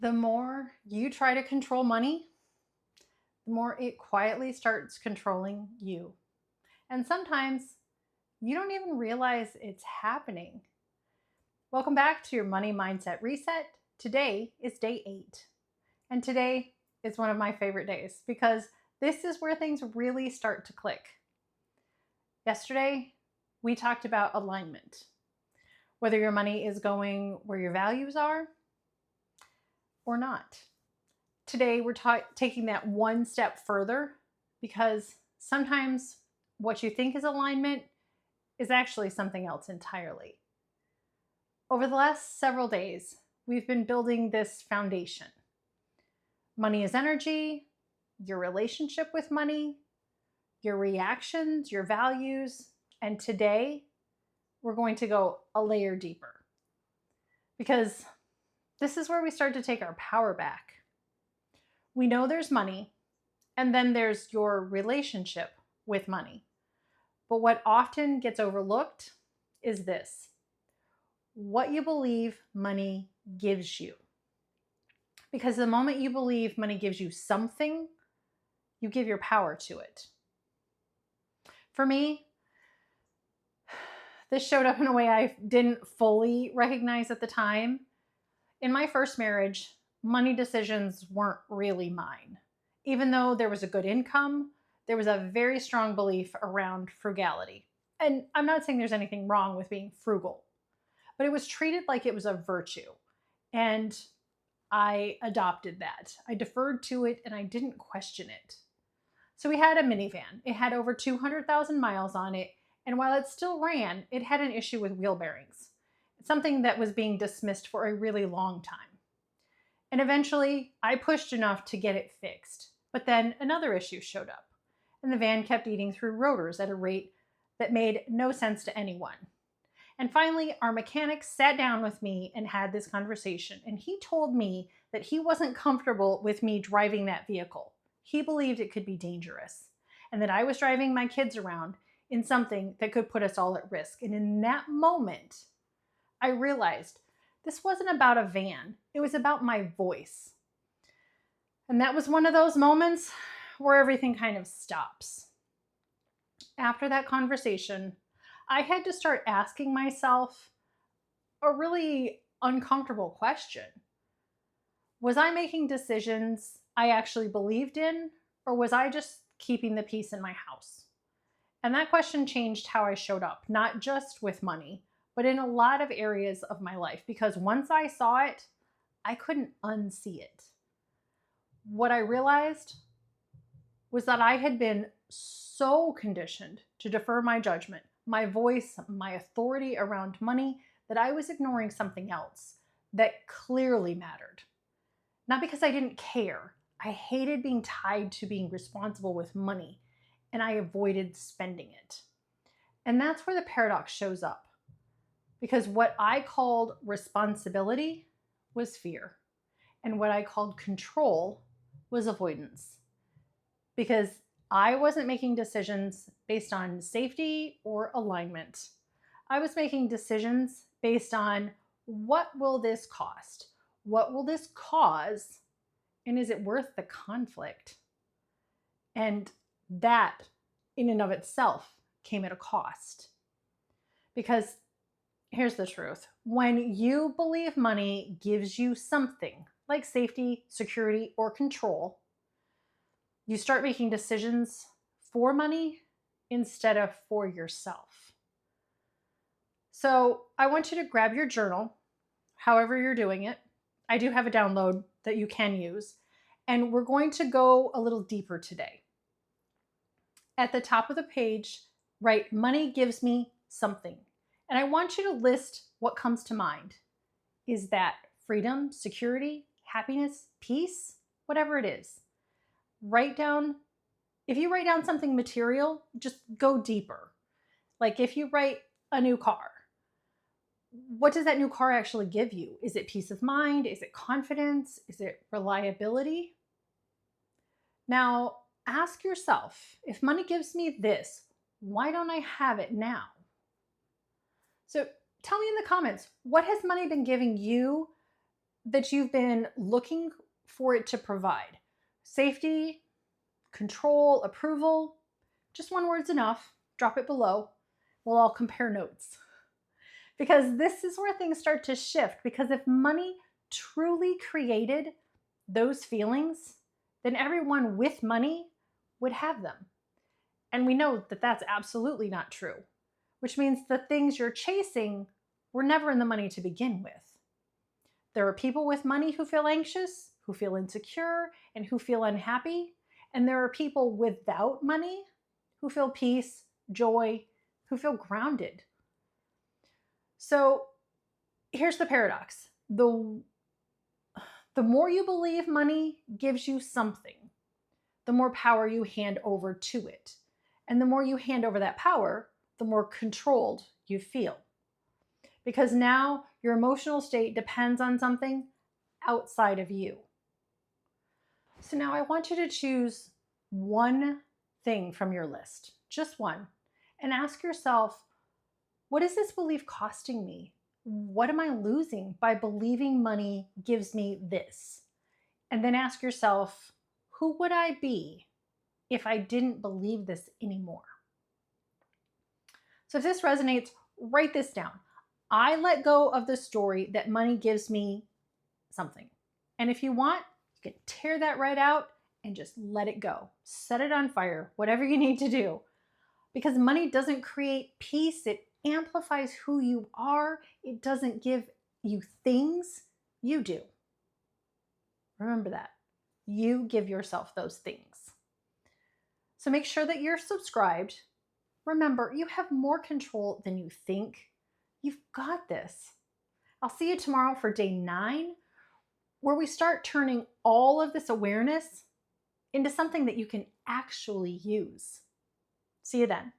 The more you try to control money, the more it quietly starts controlling you. And sometimes you don't even realize it's happening. Welcome back to your Money Mindset Reset. Today is day 8. And today is one of my favorite days because this is where things really start to click. Yesterday, we talked about alignment, whether your money is going where your values are or not. Today, we're taking that one step further because sometimes what you think is alignment is actually something else entirely. Over the last several days, we've been building this foundation. Money is energy, your relationship with money, your reactions, your values, and today we're going to go a layer deeper because this is where we start to take our power back. We know there's money, and then there's your relationship with money. But what often gets overlooked is this: what you believe money gives you. Because the moment you believe money gives you something, you give your power to it. For me, this showed up in a way I didn't fully recognize at the time. In my first marriage, money decisions weren't really mine. Even though there was a good income, there was a very strong belief around frugality. And I'm not saying there's anything wrong with being frugal, but it was treated like it was a virtue. And I adopted that. I deferred to it and I didn't question it. So we had a minivan. It had over 200,000 miles on it. And while it still ran, it had an issue with wheel bearings, something that was being dismissed for a really long time. And eventually, I pushed enough to get it fixed. But then another issue showed up, and the van kept eating through rotors at a rate that made no sense to anyone. And finally, our mechanic sat down with me and had this conversation, and he told me that he wasn't comfortable with me driving that vehicle. He believed it could be dangerous, and that I was driving my kids around in something that could put us all at risk. And in that moment, I realized this wasn't about a van. It was about my voice. And that was one of those moments where everything kind of stops. After that conversation, I had to start asking myself a really uncomfortable question. Was I making decisions I actually believed in, or was I just keeping the peace in my house? And that question changed how I showed up, not just with money, but in a lot of areas of my life, because once I saw it, I couldn't unsee it. What I realized was that I had been so conditioned to defer my judgment, my voice, my authority around money, that I was ignoring something else that clearly mattered. Not because I didn't care. I hated being tied to being responsible with money, and I avoided spending it. And that's where the paradox shows up. Because what I called responsibility was fear, and what I called control was avoidance. Because I wasn't making decisions based on safety or alignment. I was making decisions based on, what will this cost? What will this cause? And is it worth the conflict? And that, in and of itself, came at a cost. Because here's the truth. When you believe money gives you something like safety, security, or control, you start making decisions for money instead of for yourself. So I want you to grab your journal, however you're doing it. I do have a download that you can use, and we're going to go a little deeper today. At the top of the page, write "money gives me something." And I want you to list what comes to mind. Is that freedom, security, happiness, peace? Whatever it is. If you write down something material, just go deeper. Like if you write a new car, what does that new car actually give you? Is it peace of mind? Is it confidence? Is it reliability? Now, ask yourself, if money gives me this, why don't I have it now? So tell me in the comments, what has money been giving you that you've been looking for it to provide. Safety, control, approval, just one word's enough. Drop it below. We'll all compare notes. Because this is where things start to shift. Because if money truly created those feelings, then everyone with money would have them. And we know that that's absolutely not true, which means the things you're chasing were never in the money to begin with. There are people with money who feel anxious, who feel insecure, and who feel unhappy. And there are people without money who feel peace, joy, who feel grounded. So here's the paradox. The more you believe money gives you something, the more power you hand over to it. And the more you hand over that power, the more controlled you feel. Because now your emotional state depends on something outside of you. So now I want you to choose one thing from your list, just one, and ask yourself, what is this belief costing me? What am I losing by believing money gives me this? And then ask yourself, who would I be if I didn't believe this anymore? So if this resonates, write this down. I let go of the story that money gives me something. And if you want, you can tear that right out and just let it go. Set it on fire, whatever you need to do. Because money doesn't create peace, it amplifies who you are. It doesn't give you things, you do. Remember that. You give yourself those things. So make sure that you're subscribed. Remember, you have more control than you think. You've got this. I'll see you tomorrow for day 9, where we start turning all of this awareness into something that you can actually use. See you then.